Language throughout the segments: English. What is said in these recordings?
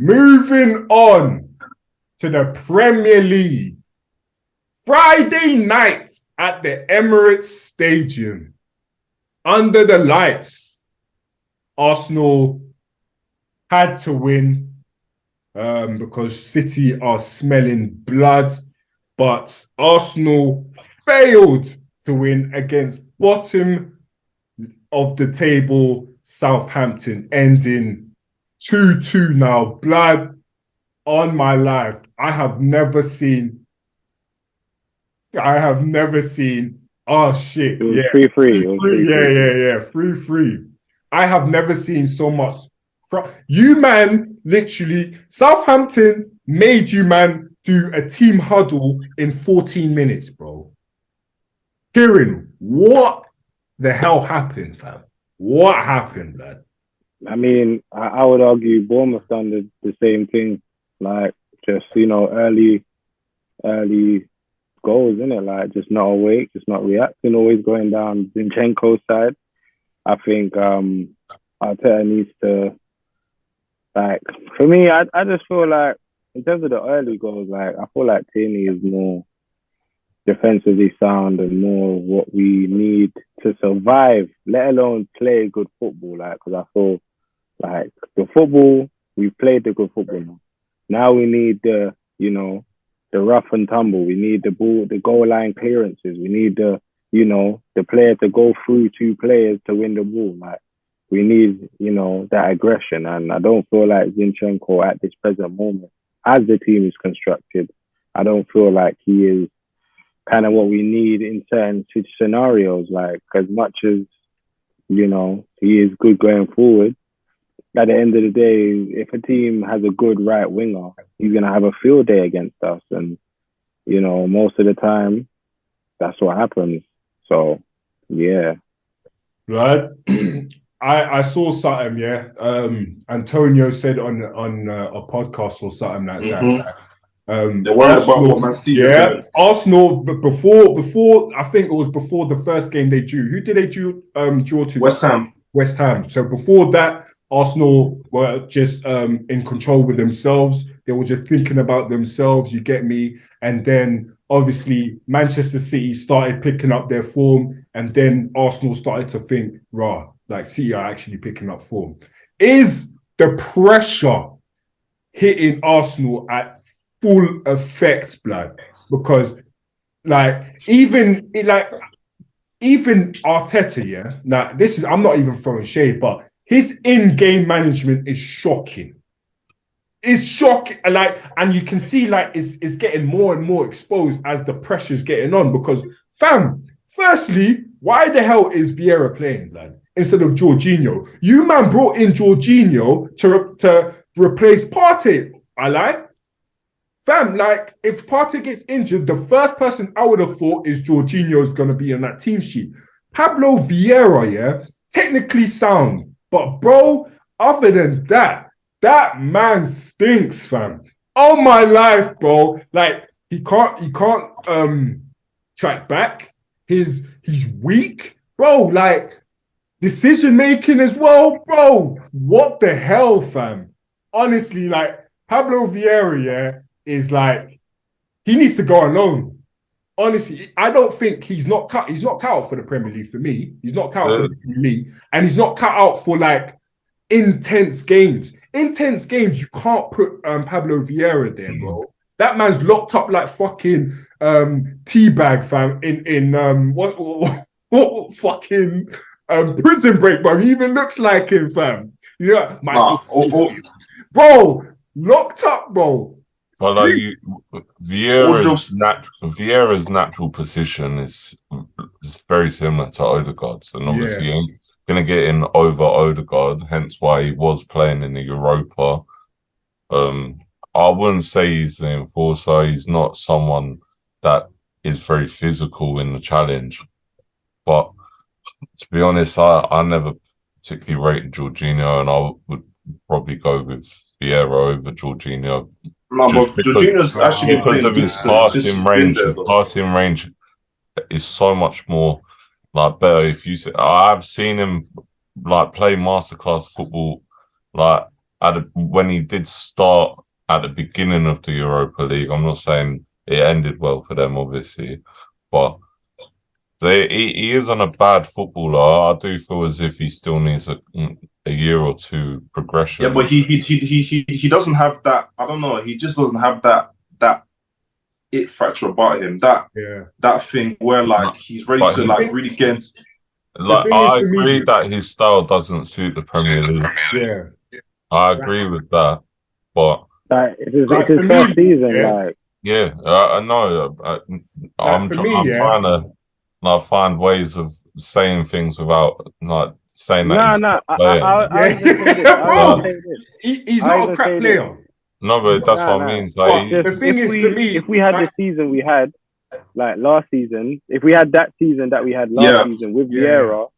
moving on to the Premier League. Friday night at the Emirates Stadium, under the lights, Arsenal had to win because City are smelling blood, but Arsenal failed to win against bottom of the table Southampton, ending 2-2 now. Blood on my life. I have never seen. Oh shit! It was Yeah, 3-3. yeah. 3-3. I have never seen so much. You man, literally, Southampton made you man do a team huddle in 14 minutes, bro. Kieran, what the hell happened, fam? What happened, man? I mean, I would argue Bournemouth done the same thing. Like, just, early goals, innit? Like, just not awake, just not reacting, always going down Zinchenko's side. I think Arteta needs to, like, for me, I just feel like, in terms of the early goals, like, I feel like Tierney is more defensively sound and more what we need to survive, let alone play good football. Like, because I feel like the football, we've played the good football now. Now we need the rough and tumble. We need the ball, the goal line clearances. We need the player to go through two players to win the ball. Like, we need, that aggression. And I don't feel like Zinchenko at this present moment, as the team is constructed, I don't feel like he is kind of what we need in certain scenarios. Like, as much as, he is good going forward, at the end of the day, if a team has a good right winger, he's going to have a field day against us. And, most of the time, that's what happens. So, yeah. Right. I saw something, yeah. Antonio said on a podcast or something like that. They're worried about what Man City doing. Arsenal, but before I think it was before the first game they drew. Who did they draw to? West Ham. West Ham. So before that, Arsenal were just in control with themselves. They were just thinking about themselves, you get me? And then obviously Manchester City started picking up their form, and then Arsenal started to think, like City are actually picking up form. Is the pressure hitting Arsenal at full effect, blood? Because even Arteta, yeah. Now I'm not even throwing shade, but his in-game management is shocking. It's shocking, and you can see it's getting more and more exposed as the pressure's getting on. Because, fam, firstly, why the hell is Vieira playing, lad, instead of Jorginho? You man brought in Jorginho to replace Partey. Fam, if Partey gets injured, the first person I would have thought is Jorginho's going to be on that team sheet. Pablo Vieira, yeah, technically sound, but bro, other than that man stinks, fam. Oh my life, bro. Like, he can't track back. He's weak, bro. Like, decision making as well, bro. What the hell, fam? Honestly, Pablo Vieira, yeah, is he needs to go alone. Honestly, I don't think he's not cut out for the Premier League for me. He's not cut out for the Premier League, and he's not cut out for intense games. Intense games, you can't put Pablo Vieira there, bro. That man's locked up like fucking teabag, fam. In what fucking Prison Break, bro. He even looks like him, fam. Yeah, bro, locked up, bro. But Vieira's natural position is very similar to Odegaard's, and obviously he ain't gonna get in over Odegaard, hence why he was playing in the Europa. I wouldn't say he's an enforcer. He's not someone that is very physical in the challenge. But to be honest, I never particularly rated Jorginho, and I would probably go with Vieira over Jorginho. No, but Jorginho's actually because of his passing range. His passing range is so much more better. I've seen him play masterclass football when he did start at the beginning of the Europa League, I'm not saying it ended well for them, obviously, but he isn't a bad footballer. I do feel as if he still needs a year or two progression. Yeah, but he doesn't have that. I don't know. He just doesn't have that it factor about him. That thing where like he's ready to like really get. Like I agree that his style doesn't suit the Premier League. Yeah, I agree with that, but it's his first season. Like, yeah, I know. I'm trying to like find ways of saying things without like saying that. He's not a crap player. No, but that's what I mean. Like, the thing is, to me, if we had the season we had, like last season, if we had that season that we had last season with Vieira,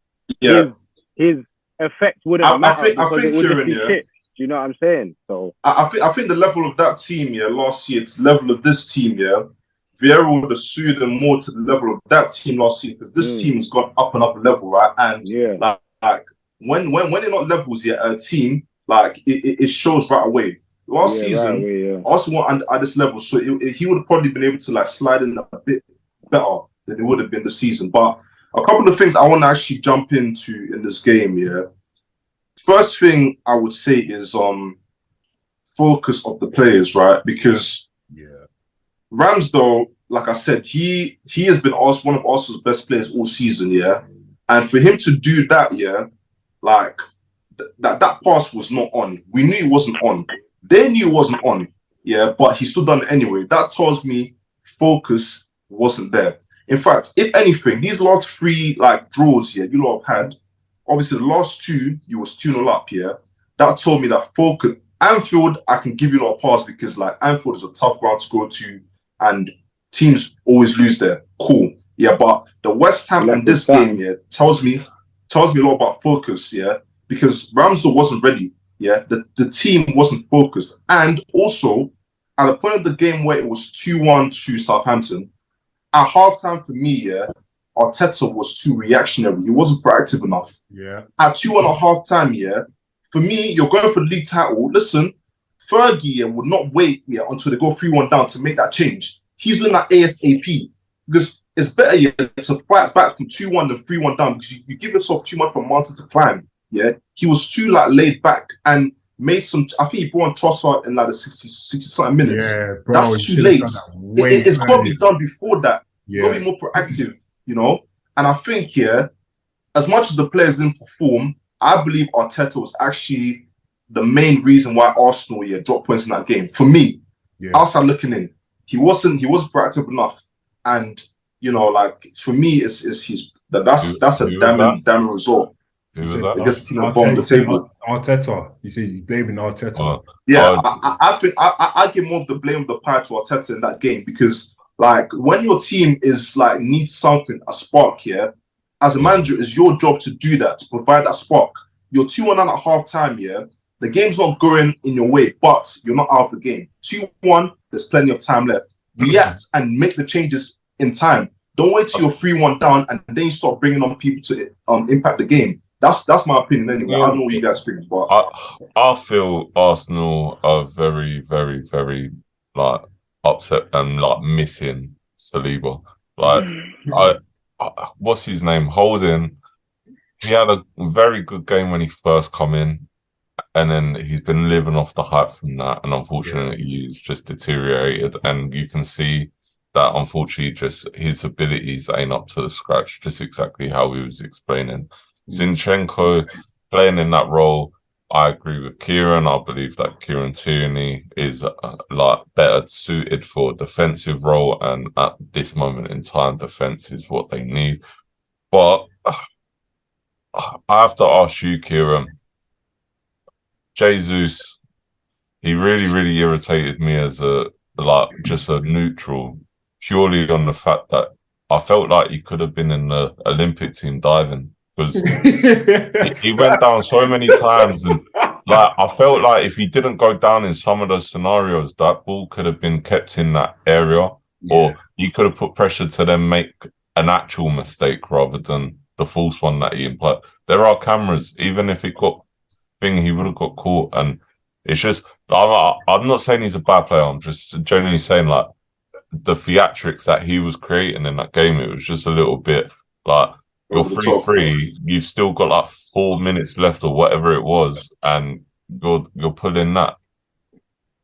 his effect wouldn't matter because it would just be shit. Do you know what I'm saying? So I think the level of that team, last year to the level of this team, Vieira would have suited them more to the level of that team last year because this team has gone up another level, right? And like when they're not levels yet, a team like it shows right away. Last season, Arsenal weren't at this level, so he would have probably been able to like slide in a bit better than it would have been this season. But a couple of things I want to actually jump into in this game, First thing I would say is focus of the players, right? Because Ramsdale, like I said, he has been one of Arsenal's best players all season, and for him to do that, like that pass was not on. We knew it wasn't on. They knew it wasn't on, but he still done it anyway. That tells me focus wasn't there. In fact, if anything, these last three like draws, you lot have had, obviously the last two, you was 2-0 up, That told me that focus. Anfield, I can give you a lot of pass because like Anfield is a tough ground to go to, and teams always lose there. Cool, but the West Ham and this game, tells me a lot about focus, because Ramsdale wasn't ready. The team wasn't focused. And also, at the point of the game where it was 2-1 to Southampton, at halftime for me, Arteta was too reactionary. He wasn't proactive enough. At 2-1 at halftime, for me, you're going for the league title. Listen, Fergie would not wait until they go 3-1 down to make that change. He's doing that ASAP because it's better to fight back from 2-1 than 3-1 down because you give yourself too much of a mountain to climb. He was too like laid back and made some. I think he brought on Trossard in like the 60-something minutes. That's too late. It's got to be done before that. You got to be more proactive, And I think as much as the players didn't perform, I believe Arteta was actually the main reason why Arsenal dropped points in that game. For me, outside looking in, he wasn't proactive enough, and like for me, that's a damning result. Who was that? I guess the team at the bottom of the table. Arteta. He says he's blaming Arteta. I think I give more of the blame of the pie to Arteta in that game because, like, when your team is like needs something, a spark as a manager, it's your job to do that, to provide that spark. You're 2-1 at half time, the game's not going in your way, but you're not out of the game. 2-1, there's plenty of time left. React and make the changes in time. Don't wait till you're 3-1 down and then you start bringing on people to impact the game. That's my opinion anyway. I don't know what you guys think, but I feel Arsenal are very, very, very like upset and like missing Saliba. Like what's his name? Holding. He had a very good game when he first come in, and then he's been living off the hype from that. And unfortunately, he's just deteriorated. And you can see that unfortunately, just his abilities ain't up to the scratch. Just exactly how he was explaining. Zinchenko playing in that role, I agree with Kieran. I believe that Kieran Tierney is like better suited for a defensive role, and at this moment in time, defense is what they need. But I have to ask you, Kieran. Jesus, he really, really irritated me as just a neutral, purely on the fact that I felt like he could have been in the Olympic team diving. Because he went down so many times, and like I felt like if he didn't go down in some of those scenarios, that ball could have been kept in that area, or he could have put pressure to them make an actual mistake rather than the false one that he implied. There are cameras, even if it got thing, he would have got caught, and It's just I'm not saying he's a bad player. I'm just genuinely saying like the theatrics that he was creating in that game. It was just a little bit like you're Over the top. 3-3. You've still got like 4 minutes left or whatever it was, and you're pulling that.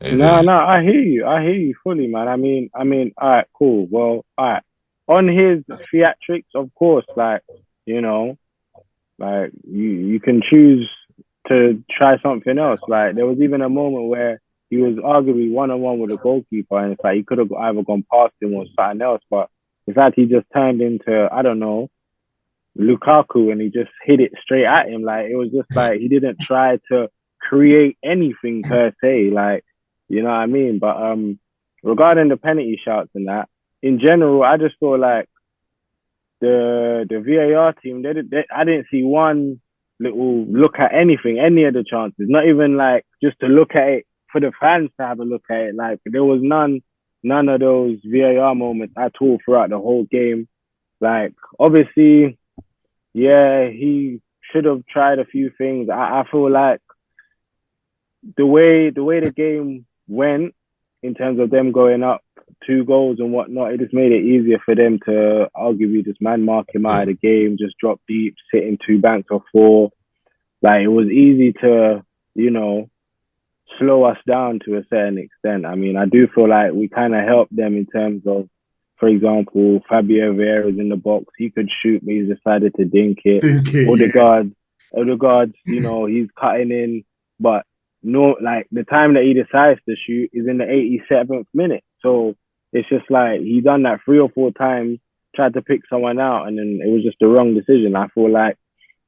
No, I hear you fully, man. I mean, all right, cool. Well, all right. On his theatrics, of course, like, you know, like you can choose to try something else. Like there was even a moment where he was arguably one-on-one with a goalkeeper, and it's like he could have either gone past him or something else, but it's like he just turned into, I don't know, Lukaku, and he just hit it straight at him. Like it was just like he didn't try to create anything per se. Like, you know what I mean? But regarding the penalty shouts and that, in general, I just feel like the VAR team, I didn't see one little look at anything, any of the chances. Not even like just to look at it for the fans to have a look at it. Like there was none of those VAR moments at all throughout the whole game. Like obviously, yeah, he should have tried a few things. I feel like the way the game went in terms of them going up 2 goals and whatnot, it just made it easier for them to arguably just man mark him out of the game, just drop deep, sit in 2 banks or 4. Like it was easy to, you know, slow us down to a certain extent. I mean, I do feel like we kind of helped them in terms of, for example, Fabio Vieira's in the box. He could shoot, but he's decided to dink it. Odegaard, you know, he's cutting in, but no, like the time that he decides to shoot is in the 87th minute. So it's just like he done that 3 or 4 times, tried to pick someone out, and then it was just the wrong decision. I feel like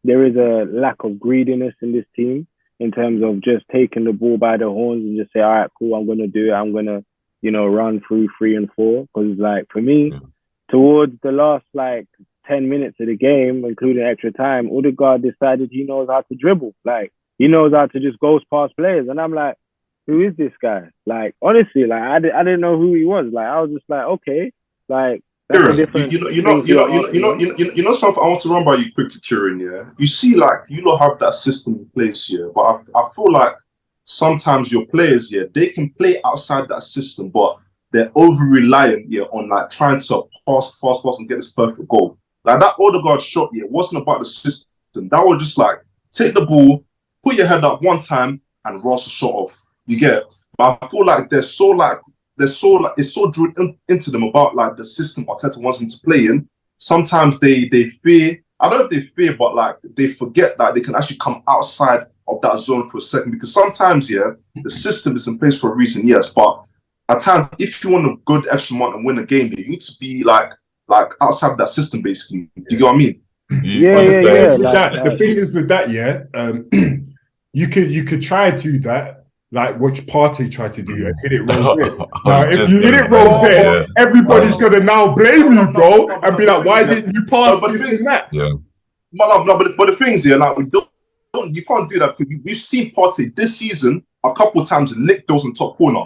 there is a lack of greediness in this team in terms of just taking the ball by the horns and just say, all right, cool, I'm going to do it. I'm going to, you know, run through 3 and 4. Because, like, for me, towards the last, like, 10 minutes of the game, including extra time, Odegaard decided he knows how to dribble. Like, he knows how to just go past players. And I'm like, who is this guy? Like, honestly, like, I didn't know who he was. Like, I was just like, okay, like, that's a different. You know something I want to run by you quickly, Kieran. Yeah, you see, like you don't have that system in place here, but I feel like sometimes your players, yeah, they can play outside that system, but they're over reliant, yeah, on like trying to pass and get this perfect goal. Like that Odegaard shot, yeah, wasn't about the system. That was just like take the ball, put your head up one time, and rush the shot off. You get it? But I feel like it's so drilled into them about like the system Arteta wants them to play in. Sometimes they fear. I don't know if they fear, but like they forget that they can actually come outside of that zone for a second. Because sometimes, yeah, the system is in place for a reason, yes. But at times, if you want to go the extra mile and win a game, you need to be like outside of that system, basically. Do you get what I mean? The thing is with that, yeah, you could try to do that. Like which party tried to do and hit it Rose. Now, if you hit it Rose, everybody's gonna now blame you, bro, and be like, "Why didn't you pass this and that?" Yeah. But the things here, like you can't do that because we've seen Partey this season a couple of times lick those in top corner.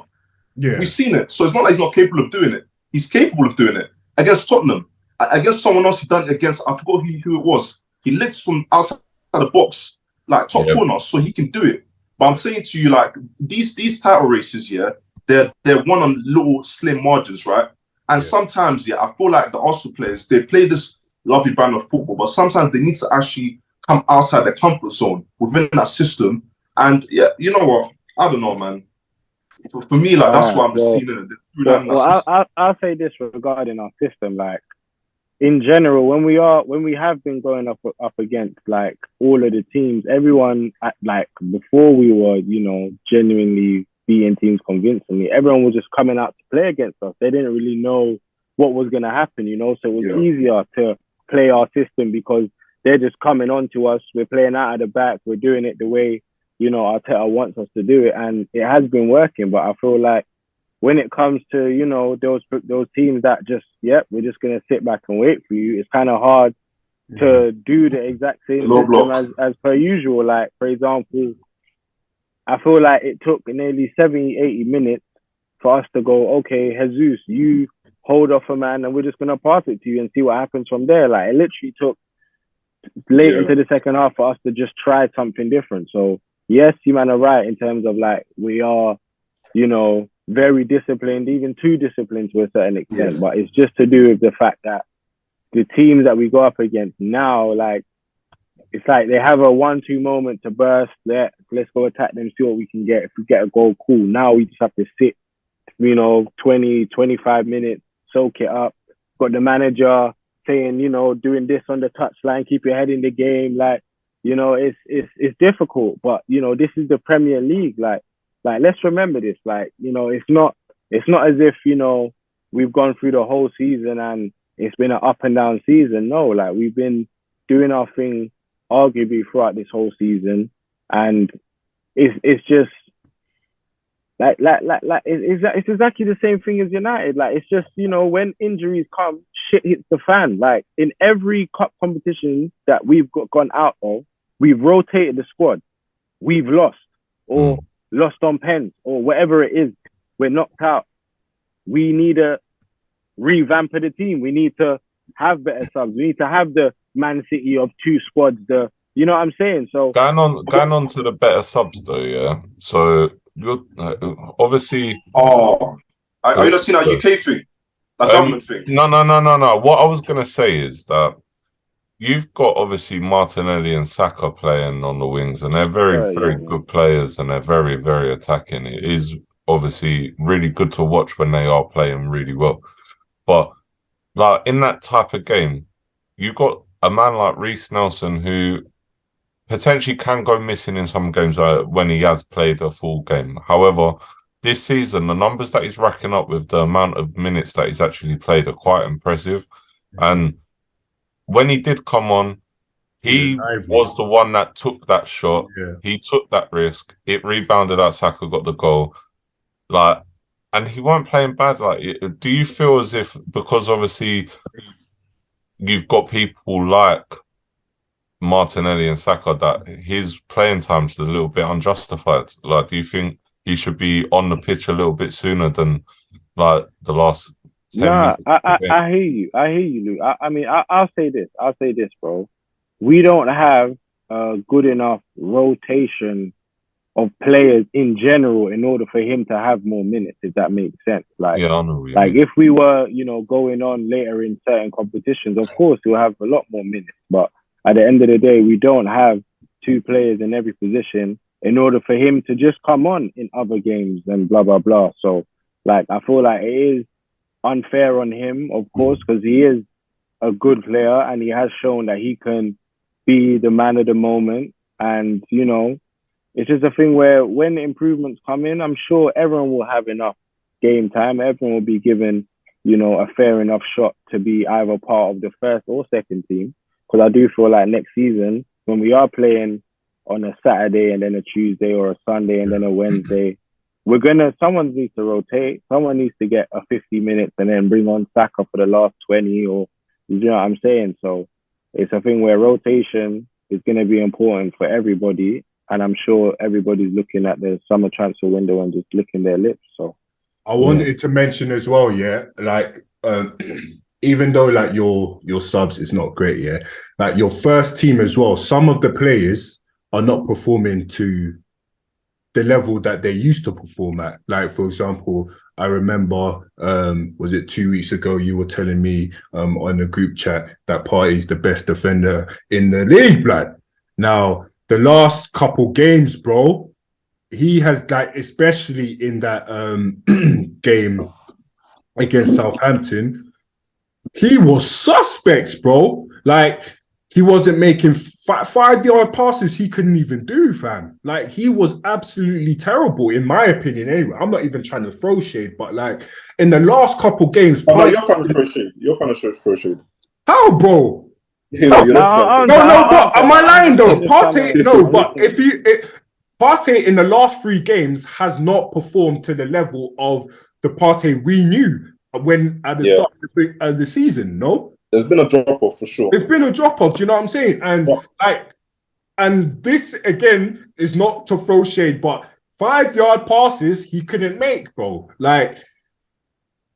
Yeah, we've seen it. So it's not like he's not capable of doing it. He's capable of doing it against Tottenham. Against someone else, he done it against. I forgot who it was. He licks from outside the box, like top corner, so he can do it. But I'm saying to you, like these title races, yeah, they're won on little slim margins, right? And sometimes, yeah, I feel like the Arsenal players, they play this lovely brand of football, but sometimes they need to actually come outside their comfort zone within that system. And yeah, you know what? I don't know, man. For me, like that's why I'm seeing it. I'll say this regarding our system, like in general, when we have been going up against like all of the teams, everyone like before we were, you know, genuinely beating teams convincingly, everyone was just coming out to play against us. They didn't really know what was going to happen, you know, so it was easier to play our system because they're just coming on to us. We're playing out of the back. We're doing it the way, you know, Arteta wants us to do it. And it has been working, but I feel like when it comes to, you know, those teams that just, we're just going to sit back and wait for you, it's kind of hard to do the exact same system as per usual. Like, for example, I feel like it took nearly 70, 80 minutes for us to go, okay, Jesus, you hold off a man and we're just going to pass it to you and see what happens from there. Like, it literally took late into the second half for us to just try something different. So yes, you man are right in terms of like we are, you know, very disciplined, even too disciplined to a certain extent. But it's just to do with the fact that the teams that we go up against now, like it's like they have a 1-2 moment to burst. Let's go attack them, see what we can get. If we get a goal, cool. Now we just have to sit, you know, 20, 25 minutes, soak it up. Got the manager saying, you know, doing this on the touchline, keep your head in the game. Like, you know, it's difficult, but you know, this is the Premier League. Like let's remember this. Like, you know, it's not as if, you know, we've gone through the whole season and it's been an up and down season. No, like we've been doing our thing arguably throughout this whole season, and it's just it's exactly the same thing as United. Like it's just, you know, when injuries come, shit hits the fan. Like in every cup competition that we've gone out of, we've rotated the squad, we've lost or lost on pens or whatever it is, we're knocked out. We need a revamp of the team. We need to have better subs. We need to have the Man City of 2 squads. You know what I'm saying? So going on to the better subs though, yeah. So you're obviously. Are you not seeing that UK thing, that government thing? No. What I was gonna say is that you've got obviously Martinelli and Saka playing on the wings, and they're very good players, and they're very, very attacking. It is obviously really good to watch when they are playing really well. But like in that type of game, you got a man like Reece Nelson who potentially can go missing in some games when he has played a full game. However, this season, the numbers that he's racking up with the amount of minutes that he's actually played are quite impressive. And when he did come on, he was the one that took that shot. Yeah. He took that risk. It rebounded out. Saka got the goal. Like, and he weren't playing bad. Like, do you feel as if, because obviously you've got people like Martinelli and Saka, that his playing time's a little bit unjustified? Like, do you think he should be on the pitch a little bit sooner than like the last 10 minutes? I hear you, Luke. I mean, I'll say this, bro. We don't have a good enough rotation of players in general in order for him to have more minutes, if that makes sense. Like, yeah, I know. Like if we were, you know, going on later in certain competitions, of course we'll have a lot more minutes. But at the end of the day, we don't have 2 players in every position in order for him to just come on in other games and blah, blah, blah. So, like, I feel like it is unfair on him, of course, because he is a good player and he has shown that he can be the man of the moment. And, you know, it's just a thing where when improvements come in, I'm sure everyone will have enough game time. Everyone will be given, you know, a fair enough shot to be either part of the first or second team. Because I do feel like next season, when we are playing on a Saturday and then a Tuesday or a Sunday and then a Wednesday, someone needs to rotate. Someone needs to get a 50 minutes and then bring on Saka for the last 20, or, you know what I'm saying? So it's a thing where rotation is going to be important for everybody. And I'm sure everybody's looking at the summer transfer window and just licking their lips. So I wanted to mention as well, like even though like your subs is not great, like your first team as well, some of the players are not performing to the level that they used to perform at. Like, for example, I remember, was it 2 weeks ago, you were telling me on the group chat that Partey's the best defender in the league, blood. Now, the last couple games, bro, he has, like, especially in that game against Southampton, he was suspect, bro. Like, he wasn't making 5-yard passes he couldn't even do, fam. Like, he was absolutely terrible, in my opinion, anyway. I'm not even trying to throw shade, but, like, in the last couple games... Oh, no, you're trying to throw shade. You're trying to throw shade. How, bro? No, but am I lying, though? Partey, no, but Partey in the last 3 games has not performed to the level of the Partey we knew when at the start of the season, no? There's been a drop-off for sure. There's been a drop-off, do you know what I'm saying? And and this, again, is not to throw shade, but 5-yard passes he couldn't make, bro. Like,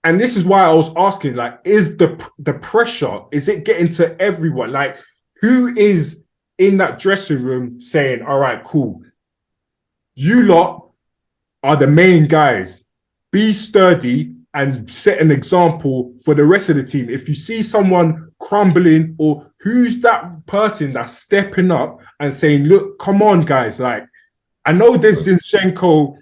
and this is why I was asking, like, is the pressure, is it getting to everyone? Like, who is in that dressing room saying, all right, cool, you lot are the main guys. Be sturdy and set an example for the rest of the team. If you see someone crumbling, or who's that person that's stepping up and saying, look, come on, guys. Like, I know there's Zinchenko.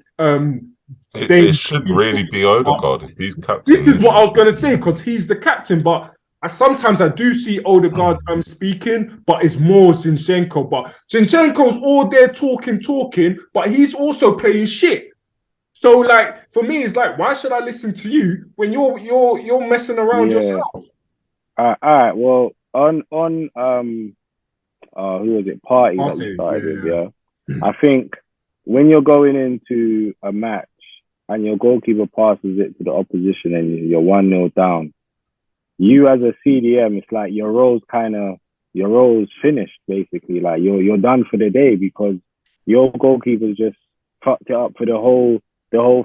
It should really be Odegaard if he's captain. This is what I was going to say, because he's the captain. But sometimes I do see Odegaard speaking, but it's more Zinchenko. But Zinchenko's all there talking, but he's also playing shit. So, like, for me, it's like, why should I listen to you when you're messing around yourself? All right. Well, on who was it? Party that we started with, I think when you're going into a match and your goalkeeper passes it to the opposition and you're 1-0 down, you as a CDM, it's like your role's finished basically. Like you're done for the day because your goalkeeper's just fucked it up for the whole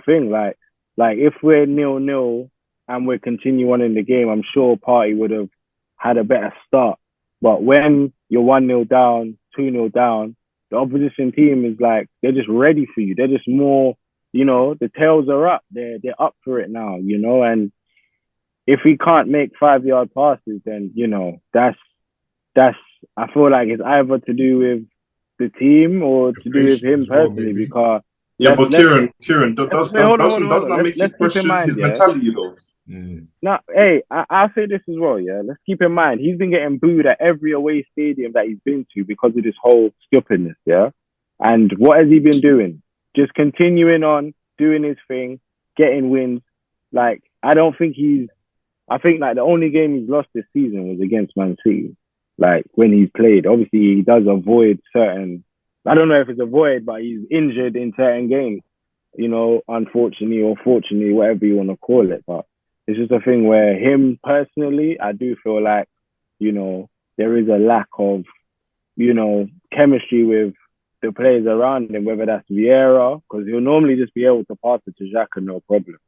thing. Like if we're 0-0 and we're continuing on in the game, I'm sure Party would have had a better start. But when you're 1-0 down, 2-0 down, the opposition team is like, they're just ready for you. They're just more, the tails are up. They're up for it now, and if he can't make 5-yard passes, then, that's I feel like it's either to do with the team or to do with him personally, because but Kieran, doesn't that make you question his mentality though? No, hey, I'll say this as well, let's keep in mind, he's been getting booed at every away stadium that he's been to because of this whole stupidness, and what has he been doing? Just continuing on, doing his thing, getting wins. Like, I think like the only game he's lost this season was against Man City, like when he's played. Obviously, he does avoid certain, I don't know if it's avoid, but he's injured in certain games, unfortunately or fortunately, whatever you want to call it. But it's just a thing where him personally, I do feel like, there is a lack of, chemistry with the players around him, whether that's Vieira, because he'll normally just be able to pass it to Xhaka, no problem.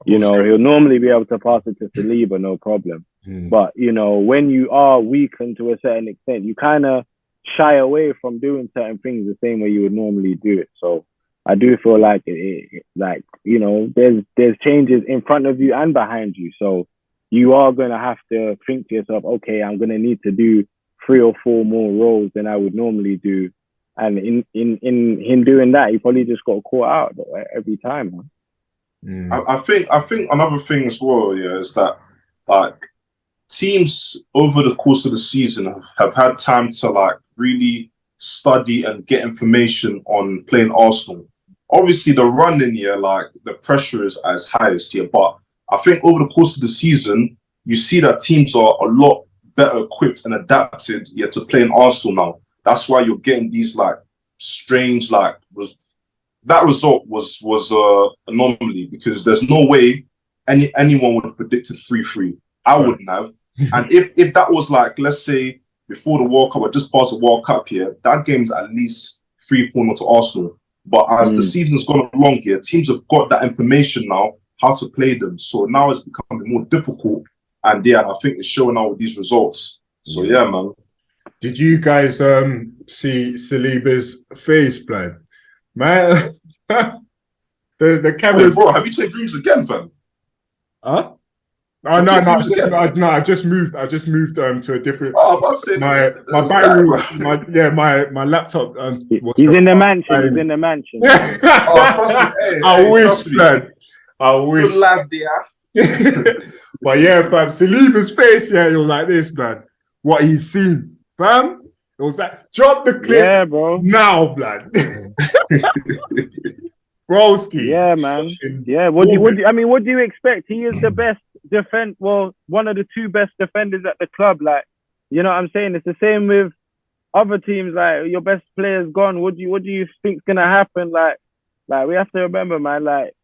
He'll normally be able to pass it to Saliba, no problem. But, when you are weakened to a certain extent, you kind of shy away from doing certain things the same way you would normally do it. So I do feel like, there's changes in front of you and behind you. So you are going to have to think to yourself, okay, I'm going to need to do 3 or 4 more roles than I would normally do. And in him doing that, he probably just got caught out every time. I think another thing as well, is that like teams over the course of the season have had time to like really study and get information on playing Arsenal. Obviously, the running like the pressure is as highest here, but I think over the course of the season, you see that teams are a lot better equipped and adapted to playing Arsenal now. That's why you're getting these like strange that result was anomaly, because there's no way anyone would have predicted 3-3. I wouldn't have. And if that was like, let's say before the World Cup or just past the World Cup here, that game's at least 3-4 to Arsenal. But as the season's gone along here, teams have got that information now, how to play them. So now it's becoming more difficult. And I think it's showing out with these results. So man. Did you guys see Saliba's face, blood? Man, the cameras. Wait, bro, have you taken dreams again, fam? Huh? Oh no, I just moved to a different. Oh, I must say my battery, my laptop. He's in the mansion. He's in the mansion. Trust me. I wish, man. I wish. Good lad, there. But fam, Saliba's face, it was like this, man. What he's seen, fam. It was like, drop the clip, bro. Now, blood. Broski. Yeah, man. Yeah. What do you expect? He is the best one of the 2 best defenders at the club. Like, you know what I'm saying? It's the same with other teams. Like, your best player's gone. What do you think's gonna happen? Like we have to remember, man. Like,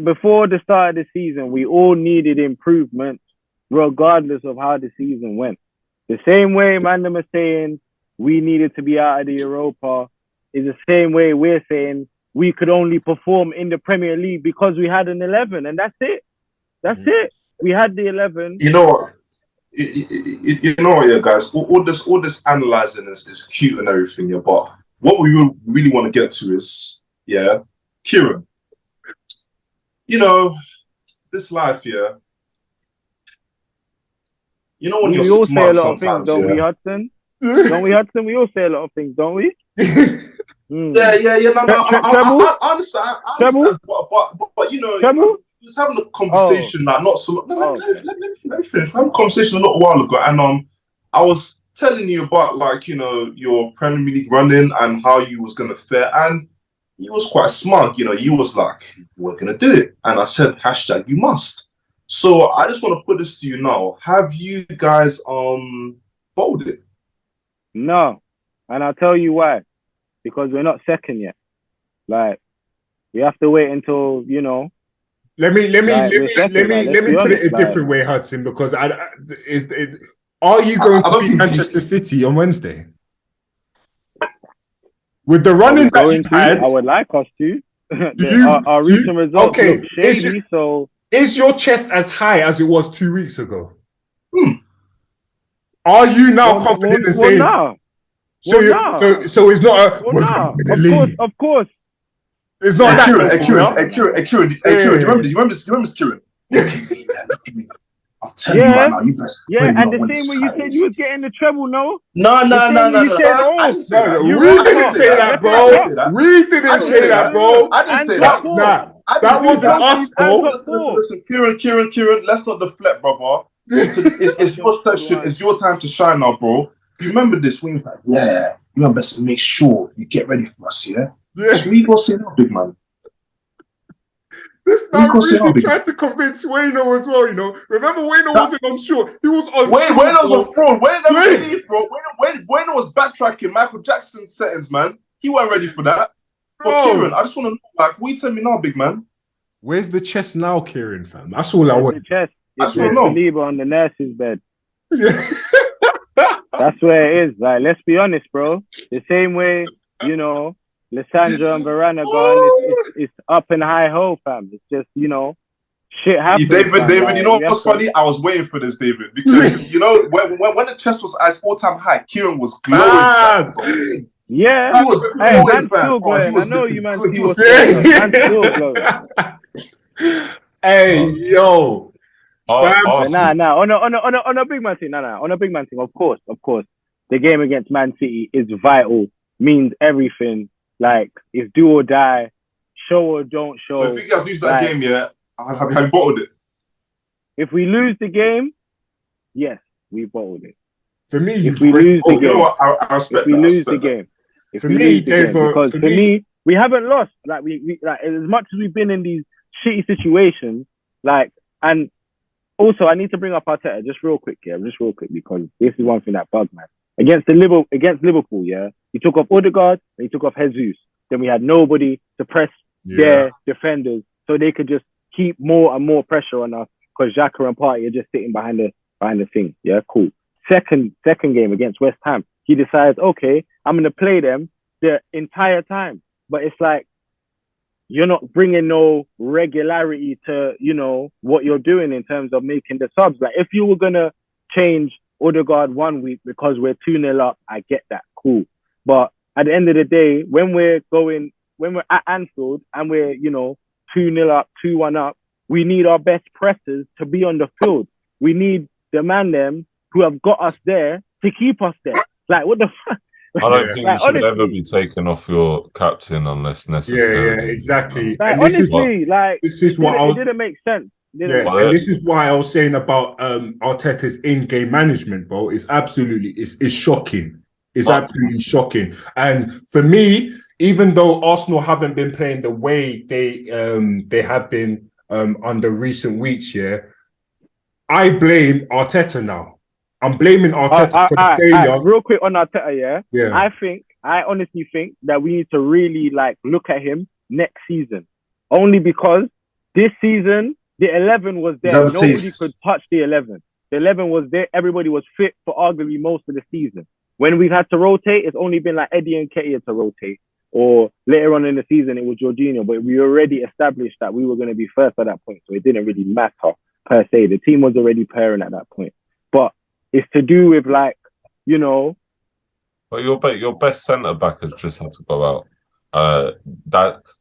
before the start of the season, we all needed improvement, regardless of how the season went. The same way, man, them are saying we needed to be out of the Europa is the same way we're saying we could only perform in the Premier League because we had an 11, and that's it. That's it. We had the 11. You know what? You know what, guys? All this analyzing is cute and everything, but what we really want to get to is yeah, Kieran, you know, this life, yeah. You know when we you're all say a smart lot of things, sometimes, don't we, yeah. Hudson? Don't we, Hudson? We all say a lot of things, don't we? Yeah. No, I understand. But you know, we was having a conversation like not so. Let me finish. We had a conversation a little while ago, and I was telling you about like your Premier League running and how you was gonna fare, and you was quite smug. You know, you was like, "We're gonna do it," and I said, # you must. So I just want to put this to you now. Have you guys folded? No, and I'll tell you why. Because we're not second yet. Like, we have to wait until, you know. Let me put it a different way, Hudson, because are you going to beat Manchester City on Wednesday? With the running that you've had, I would like us to. Our recent results look shady, so... Is your chest as high as it was 2 weeks ago? Are you now confident in saying... No. So it's not a... We're going to win the league. Of course. It's not that. Kieran, do you remember this, Kieran? I'm telling you right now, you best pray and the same way you said you was getting the treble, no? No. We didn't say that, bro. We didn't say that, bro. I didn't say that. Nah, that wasn't us, bro. Listen, Kieran, let's not deflect, brother. It's your question. It's your time to shine now, bro. You remember this when he was like, yeah, you best make sure you get ready for us, yeah? So we go say now, big man. This man really tried to convince Wayno as well, you know. Remember, Wayno wasn't unsure. He was unsure. Wayno was on fraud. Wayno was backtracking Michael Jackson settings, man. He wasn't ready for that. But Kieran, I just want to know, like, what you tell me now, big man? Where's the chest now, Kieran, fam? That's all I want. The chest. I just want to know. Believer on the nurse's bed. That's where it is. Like, let's be honest, bro. The same way, you know, Lissandra and Varane gone, it's up and high ho, fam. It's just, you know, shit happens. David, you know what's funny? I was waiting for this, David, because you know when the chest was at all-time high, Kieran was glowing. Yeah, he was glowing, man's still glowing. I know you, man. He was still glowing. Hey, yo. Nah. On a big man thing, on a big man thing. Of course, the game against Man City is vital. Means everything. Like, it's do or die, show or don't show. So if you guys lose that game, yeah, have you bottled it? If we lose the game, yes, we bottled it. For me, if we lose the game, you know what? I respect if we lose the game, because for me, we haven't lost. Like we like as much as we've been in these shitty situations, like, and also I need to bring up Arteta just real quick, because this is one thing that bugs me. Against Liverpool, yeah, he took off Odegaard and he took off Jesus. Then we had nobody to press their defenders, so they could just keep more and more pressure on us because Xhaka and Partey are just sitting behind the thing. Yeah, cool. Second game against West Ham, he decides, okay, I'm gonna play them the entire time, but it's like you're not bringing no regularity to, you know, what you're doing in terms of making the subs. Like, if you were gonna change Odegaard 1 week because we're 2-0 up, I get that, cool. But at the end of the day, when we're at Anfield and we're, you know, 2-0 up, 2-1 up, we need our best pressers to be on the field. We need the man them who have got us there to keep us there. Like, what the fuck? I don't think you should ever be taken off your captain unless necessary. Yeah, exactly. Like, honestly, it didn't make sense. And this is why I was saying about Arteta's in-game management, bro. It's shocking. It's absolutely shocking. And for me, even though Arsenal haven't been playing the way they have been under recent weeks, I blame Arteta now. I'm blaming Arteta for the failure. Real quick on Arteta, I honestly think that we need to really look at him next season. Only because this season, the 11 was there. Nobody could touch the 11. The 11 was there. Everybody was fit for arguably most of the season. When we've had to rotate, it's only been like Eddie and Ketia to rotate. Or later on in the season, it was Jorginho. But we already established that we were going to be first at that point. So it didn't really matter per se. The team was already pairing at that point. But it's to do with But your best centre back has just had to go out.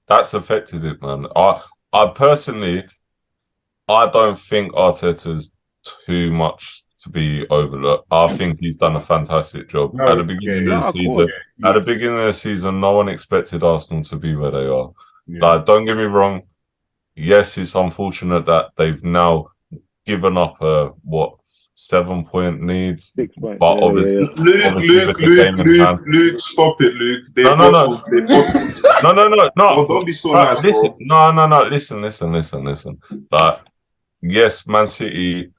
That's affected it, man. I personally, I don't think Arteta's too much to be overlooked. I think he's done a fantastic job at the beginning of the season. At the beginning of the season, no one expected Arsenal to be where they are. Like, don't get me wrong. Yes, it's unfortunate that they've now given up a 7-point lead. 6 points. But obviously, Luke, stop it, Luke. They bottled. No. Don't be so nice, listen, bro. No. Listen. Like, yes, Man City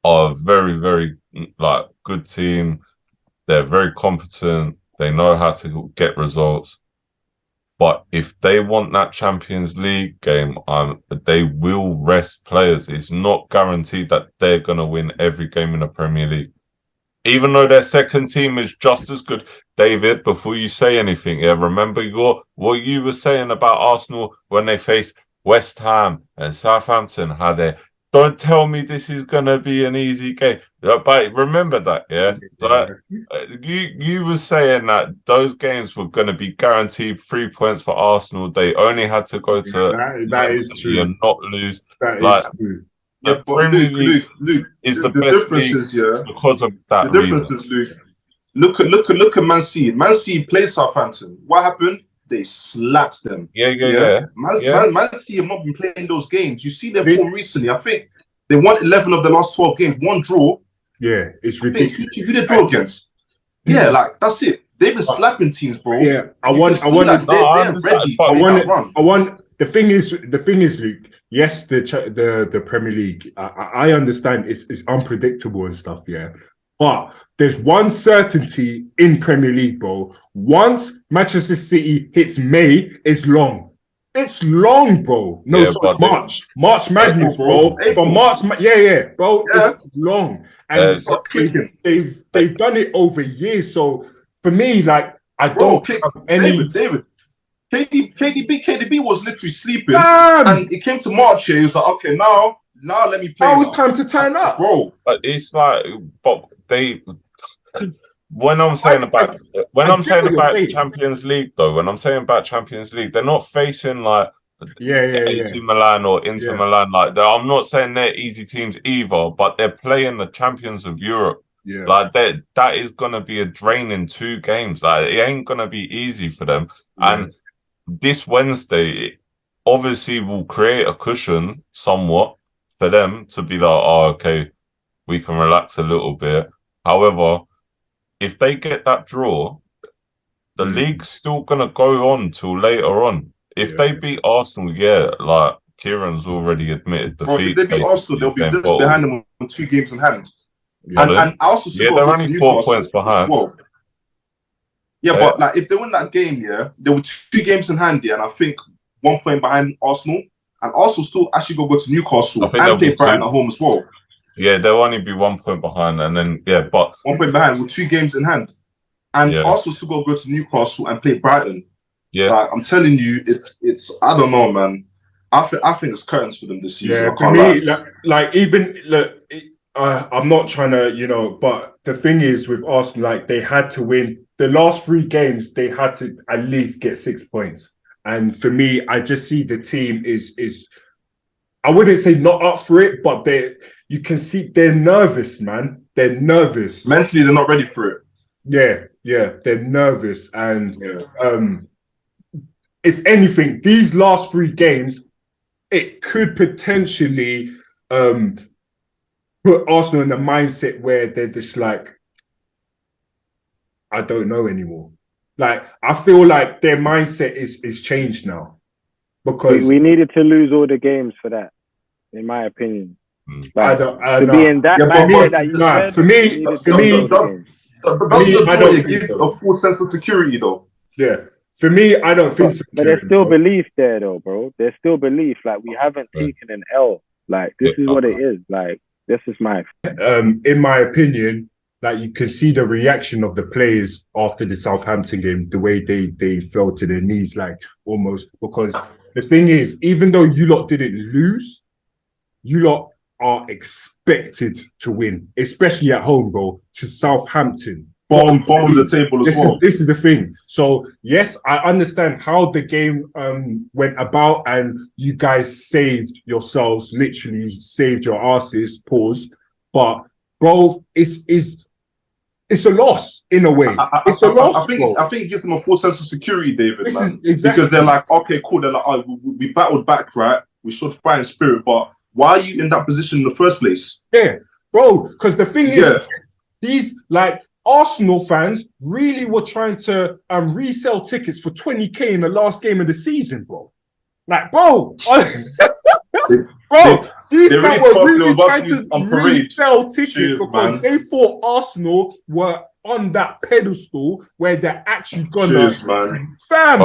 are a very, very like good team. They're very competent. They know how to get results. But if they want that Champions League game, they will rest players. It's not guaranteed that they're going to win every game in the Premier League. Even though their second team is just as good. David, before you say anything, remember what you were saying about Arsenal when they face West Ham and Southampton, how they... Don't tell me this is going to be an easy game. But remember that, yeah? Like, you were saying that those games were going to be guaranteed 3 points for Arsenal. They only had to go to that is true. And not lose. That like, is true. The Premier League is the best league because of that reason. The difference is, Luke, look at Man City. Man City played Southampton. What happened? They slapped them. Yeah. Man City have not been playing those games. You see their form recently. I think they won 11 of the last 12 games. One draw. Yeah, it's ridiculous. Who they draw against? Yeah, like that's it. They've been slapping teams, bro. Yeah, the thing is, Luke. Yes, the Premier League. I understand it's unpredictable and stuff. Yeah. But there's one certainty in Premier League, bro. Once Manchester City hits May, it's long. It's long, bro. No, sorry, March Madness, bro. For March, bro. Yeah. It's long, and they've done it over years. So for me, like, I don't have any. David. KDB was literally sleeping, and it came to March here. He was like, okay, now let me play. Now it's time to turn up, bro. But it's like, but when I'm saying about Champions League, though, they're not facing like AC Milan or Inter Milan. Like, I'm not saying they're easy teams either, but they're playing the champions of Europe. Yeah, like that is gonna be a draining 2 games. Like, it ain't gonna be easy for them. And this Wednesday, obviously, will create a cushion somewhat for them to be like, oh, okay, we can relax a little bit. However, if they get that draw, the league's still gonna go on till later on. If they beat Arsenal, like Kieran's already admitted defeat. If they beat Arsenal, they'll be just behind them on 2 games in hand. And Arsenal they're only 4 points behind. Well. Yeah, but like if they win that game, they were 2 games in hand, and I think 1 point behind Arsenal, and Arsenal still actually go to Newcastle and play Brighton at home as well. Yeah, they'll only be 1 point behind, and then but 1 point behind with 2 games in hand, and Arsenal still go to Newcastle and play Brighton. Yeah, like, I'm telling you, it's I don't know, man. I think it's curtains for them this season. Yeah, for me, I'm not trying to, but the thing is with Arsenal, like, they had to win the last 3 games. They had to at least get 6 points, and for me, I just see the team is. I wouldn't say not up for it, but you can see they're nervous, man. They're nervous. Mentally, they're not ready for it. Yeah, they're nervous. And if anything, these last 3 games, it could potentially put Arsenal in a mindset where they're just like, I don't know anymore. Like, I feel like their mindset is changed now. Because we needed to lose all the games for that, in my opinion. Like, to be in that for me, I don't give a full sense of security, though. Yeah, for me, I don't think so. But there's still belief there, though, bro. There's still belief. Like, we haven't taken an L. Like, this is what it is. Like, this is my. In my opinion, like, you can see the reaction of the players after the Southampton game, the way they fell to their knees, like, almost, because. The thing is, even though you lot didn't lose, you lot are expected to win, especially at home, bro, to Southampton. bottom of the table as well. This is the thing. So yes, I understand how the game went about, and you guys saved yourselves, literally saved your asses. Pause. But bro, it's a loss in a way. It's a loss. I think it gives them a full sense of security, David. This man. is exactly because they're like, okay, cool. They're like, oh, we battled back, right? We showed fight and spirit, but why are you in that position in the first place? Yeah, bro. Because the thing is, these like Arsenal fans really were trying to resell tickets for 20k in the last game of the season, bro. Like, bro, bro, these guys were really trying to resell tickets because they thought Arsenal were on that pedestal where they're actually gonna. Fam,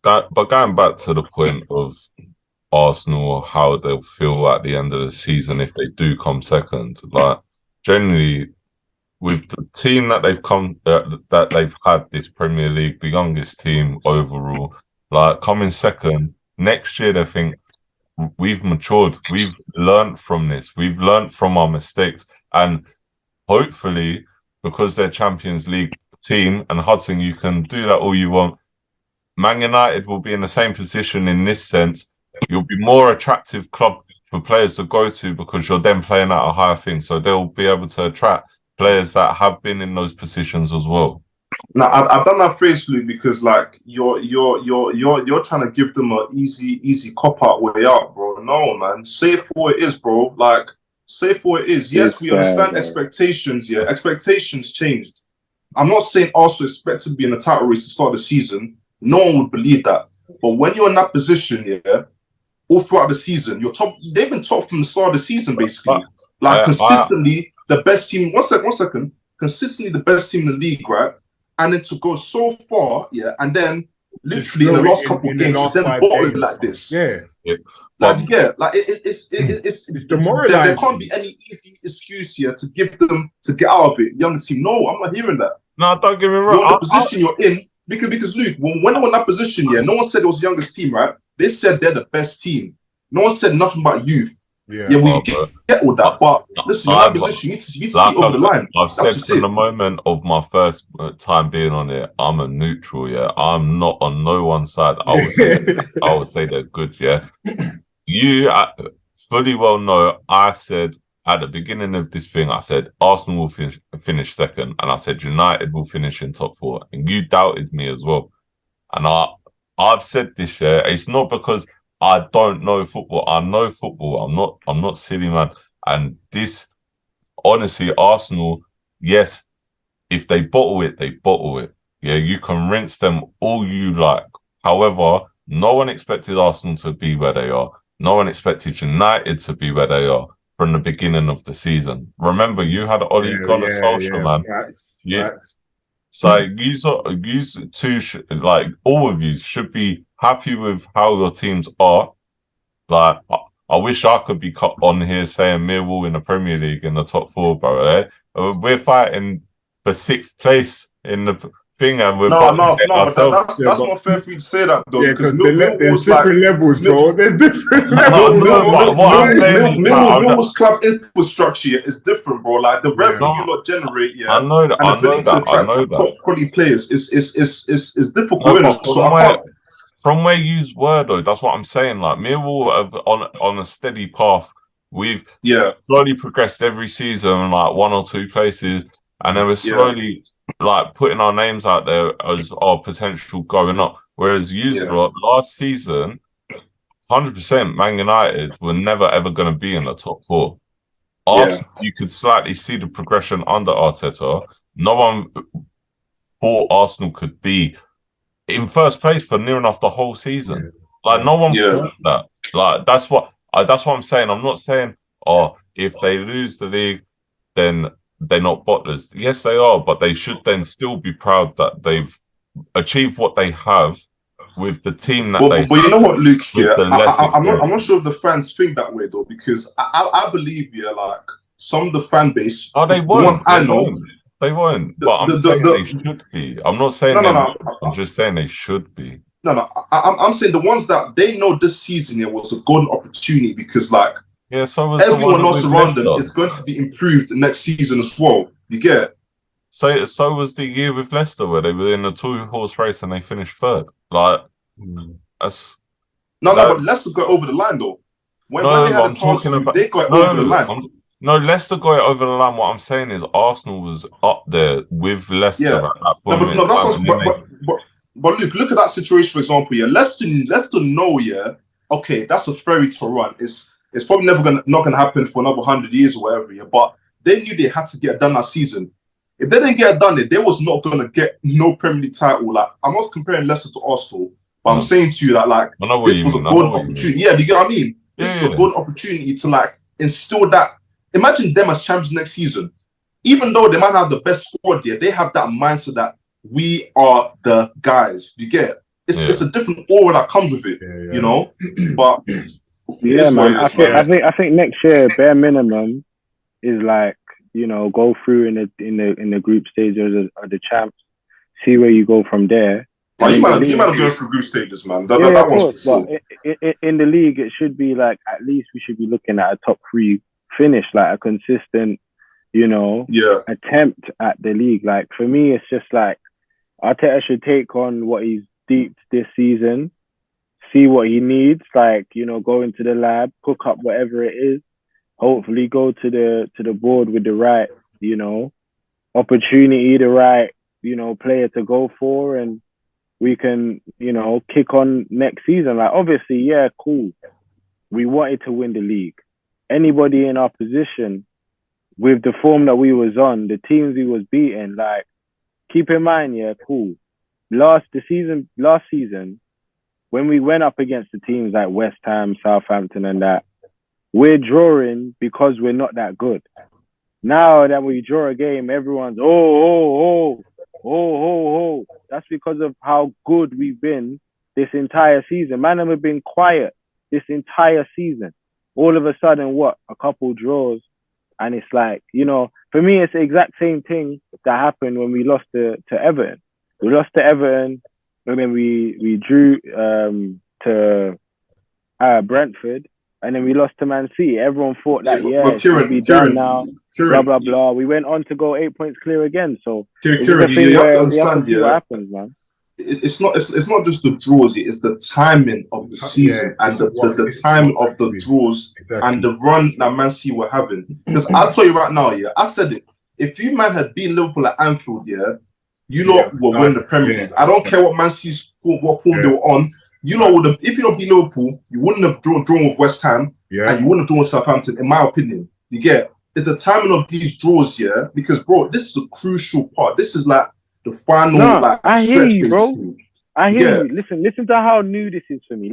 but going back to the point of Arsenal, how they'll feel at the end of the season if they do come second. Like, generally, with the team that they've that they've had this Premier League, the youngest team overall, like coming second next year, they think we've matured, we've learned from this, we've learned from our mistakes, and hopefully, because they're Champions League team, and Hudson, you can do that all you want. Man United will be in the same position in this sense. You'll be more attractive club for players to go to because you're then playing at a higher thing. So they'll be able to attract players that have been in those positions as well. Now I've done that phrase, Luke, because like you're trying to give them an easy cop out way out, bro. No, man. Say it for what it is, bro. Like, say it for what it is. Yes, we understand expectations. Yeah, expectations changed. I'm not saying Arsenal expect to be in the title race to start the season. No one would believe that. But when you're in that position, yeah, all throughout the season, you're top. They've been top from the start of the season, basically. Like consistently, the best team. One second. Consistently, the best team in the league, right? And then to go so far, yeah, and then literally in the last couple of games, then bottle it like this. Yeah. Like it's demoralizing. There can't be any easy excuse here to give them to get out of it. Young team, no, I'm not hearing that. No, don't get me wrong. You're in the position you're in because Luke, when they were in that position, yeah, no one said it was the youngest team, right? They said they're the best team. No one said nothing about youth. Yeah, we get all that, but listen, in that position, you need to see over the line. I've said from the moment of my first time being on it, I'm a neutral. Yeah, I'm not on no one side. I would say they're good. Yeah, you fully well know. I said at the beginning of this thing, I said Arsenal will finish second, and I said United will finish in top 4, and you doubted me as well. And I've said this. Yeah, it's not because I don't know football. I know football. I'm not silly, man. And this, honestly, Arsenal, yes, if they bottle it, they bottle it. Yeah, you can rinse them all you like. However, no one expected Arsenal to be where they are. No one expected United to be where they are from the beginning of the season. Remember, you had Ole Gunnar Solskjaer, man. Facts. So you two, like all of you, should be happy with how your teams are. Like, I wish I could be on here saying Millwall in the Premier League in the top 4, bro. Eh? We're fighting for 6th place in the thing, and we're but that's not fair for you to say that, though. Yeah, because there's different levels, bro. There's different levels. What I'm saying is, Millwall's club infrastructure is different, bro. Like the revenue you lot generate, yeah. I know that. And the ability to attract top quality players is difficult. From where you were, though, that's what I'm saying. Like, Millwall have on a steady path. We've slowly progressed every season, like 1 or 2 places, and then we're slowly like putting our names out there as our potential going up. Whereas last season, 100% Man United were never ever going to be in the top 4. Arsenal, you could slightly see the progression under Arteta. No one thought Arsenal could be in first place for near enough the whole season. Like, no one thought that. Like, that's what I'm saying. I'm not saying, if they lose the league, then they're not bottlers. Yes, they are, but they should then still be proud that they've achieved what they have with the team that they. But you know what, Luke? Yeah, I'm not sure if the fans think that way though, because I believe like some of the fan base. They won't. I know. They won't, but I'm saying they should be. I'm not saying no. I'm just saying they should be. No. I'm saying the ones that they know this season was a golden opportunity because, like, so everyone else around them is going to be improved the next season as well. You get? So was the year with Leicester where they were in a 2-horse race and they finished third. Like that's but Leicester got over the line though. When they had a chance to, they got over the line. No, Leicester got it over the line. What I'm saying is Arsenal was up there with Leicester at that point. But look at that situation, for example. Yeah, Leicester know, yeah, okay, that's a ferry to run. It's probably not gonna happen for another 100 years or whatever. Yeah, but they knew they had to get it done that season. If they didn't get it done, they was not gonna get no Premier League title. Like, I'm not comparing Leicester to Arsenal, but I'm saying to you that like this was a golden opportunity. Yeah, do you get what I mean? This is a good opportunity to like instill that. Imagine them as champions next season. Even though they might have the best squad there, they have that mindset that we are the guys. You get it? It's a different aura that comes with it, you know. But man, I think next year bare minimum is like, you know, go through in the group stages of the champs, see where you go from there. But you might have gone through group stages, man. That one's for sure. But in the league, it should be like at least we should be looking at a top 3 finish, like a consistent, you know, attempt at the league. Like for me, it's just like Arteta should take on what he's deep this season, see what he needs, like, you know, go into the lab, cook up whatever it is, hopefully go to the board with the right, you know, opportunity, the right, you know, player to go for, and we can, you know, kick on next season. Like obviously, yeah, cool. We wanted to win the league. Anybody in our position with the form that we was on, the teams we was beating, like, keep in mind, yeah, cool. Last season, when we went up against the teams like West Ham, Southampton and that, we're drawing because we're not that good. Now that we draw a game, everyone's, oh. That's because of how good we've been this entire season. Man, we've been quiet this entire season. All of a sudden, a couple draws, and it's like, you know, for me, it's the exact same thing that happened when we lost to Everton. We lost to Everton, and then we drew to Brentford, and then we lost to Man City. Everyone thought that, it should be done now, blah, blah, blah. We went on to go 8 points clear again. So, Kieran, you have to understand, what happens, man. It's not just the draws, it's the timing of the season and the time of the draws and the run that Man City were having. Because I'll tell you right now, I said it. If you man had beaten Liverpool at Anfield, you lot will win the Premier League. I don't care what Man City's what form they were on. You lot would have, if you don't beat Liverpool, you wouldn't have drawn with West Ham, and you wouldn't have drawn with Southampton, in my opinion. You get it's the timing of these draws, because bro, this is a crucial part. This is like the final, I hear you, bro. I hear you. Listen to how new this is for me.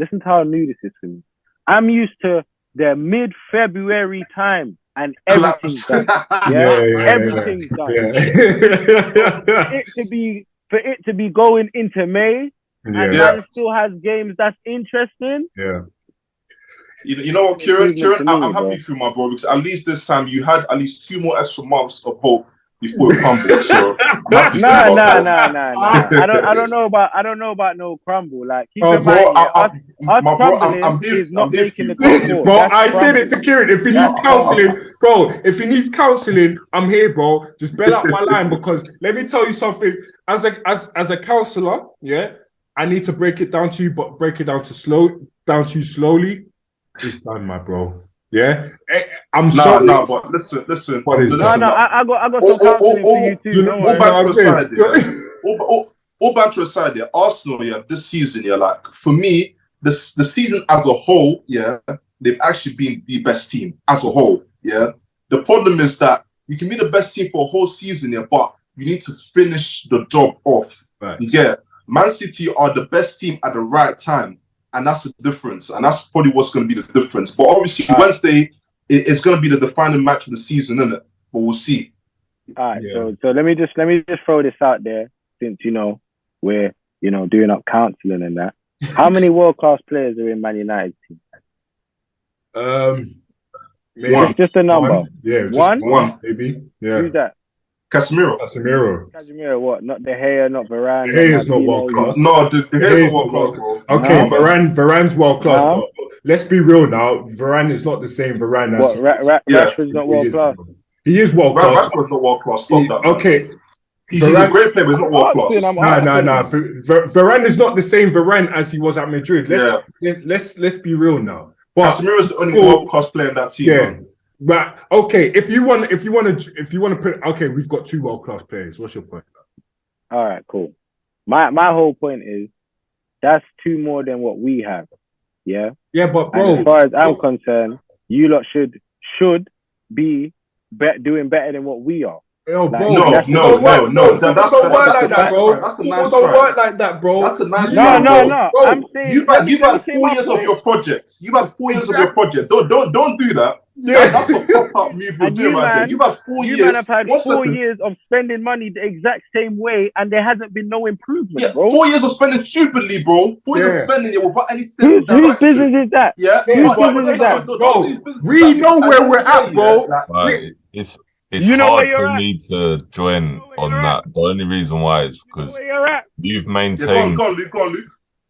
I'm used to the mid-February time and everything's done. Everything's done. For it to be going into May and man still has games that's interesting. You know what, Kieran? I'm happy for you, my bro, because at least this time you had at least 2 more extra months of hope before it crumbled. So nah. I don't know about no crumble. Like, keep in mind, I'm here. Not making the call. Bro, I said it to Kieran. If he needs counselling, I'm here, bro. Just bail out my line, because let me tell you something. As a counsellor, I need to break it down to you, but break it down to you slowly. It's done, my bro. Yeah, I'm sorry. No, but listen. I got some counselling for you too. All banter aside, Arsenal, this season, like, for me, the season as a whole, they've actually been the best team as a whole. The problem is that you can be the best team for a whole season, but you need to finish the job off. Right. You get Man City are the best team at the right time. And that's the difference. And that's probably what's going to be the difference. But obviously, Wednesday is going to be the defining match of the season, isn't it? But we'll see. All right. So let me just throw this out there, since, you know, we're, you know, doing up counselling and that. How many world-class players are in Man United team? Maybe. Just a number. One, maybe. Yeah. Who's that? Casemiro, what? Not De Gea, not Varane. De Gea is not world class. No, De Gea is not world class, bro. Okay, Varane's world class. But let's be real now. Varane is not the same Varane as Rashford's not world class. He is world class. Rashford's not world class. Stop that. Okay, He's a great player, but he's not world class. No. Varane is not the same Varane as he was at Madrid. Let's be real now. But Casemiro the only world class player in that team. Yeah, man. but okay. If you want to put, okay, we've got 2 world class players. What's your point? All right, cool. My whole point is that's 2 more than what we have. Yeah. Yeah, but bro, and as far as I'm concerned, you lot should be doing better than what we are. Yo, like, bro, no. That's a nice bro. That's a nice no. Bro. I'm saying you've had 4 years of your project. You've had 4 years of your project. Don't do that. Yeah, that's a pop-up move you're doing right there. You've had 4 years. You man have had 4 years of spending money the exact same way, and there hasn't been no improvement, yeah, bro. 4 years of spending stupidly, bro. 4 years of spending it without anything. Whose business is that? Yeah, whose business is that? Bro, we know where we're at, bro. It's hard for me to join on that. The only reason why is because you've maintained. Go on, Luke.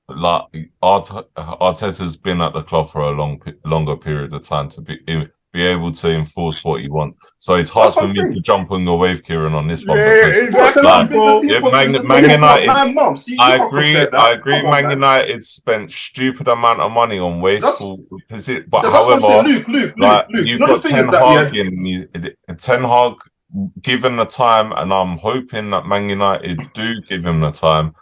Like Arteta's been at the club for a longer period of time to be able to enforce what he wants. So it's hard for me to jump on your wave, Kieran, on this one. Man United. I agree. Man United spent stupid amount of money on wasteful. But however, you've got Ten Hag given the time, and I'm hoping that Man United do give him the time.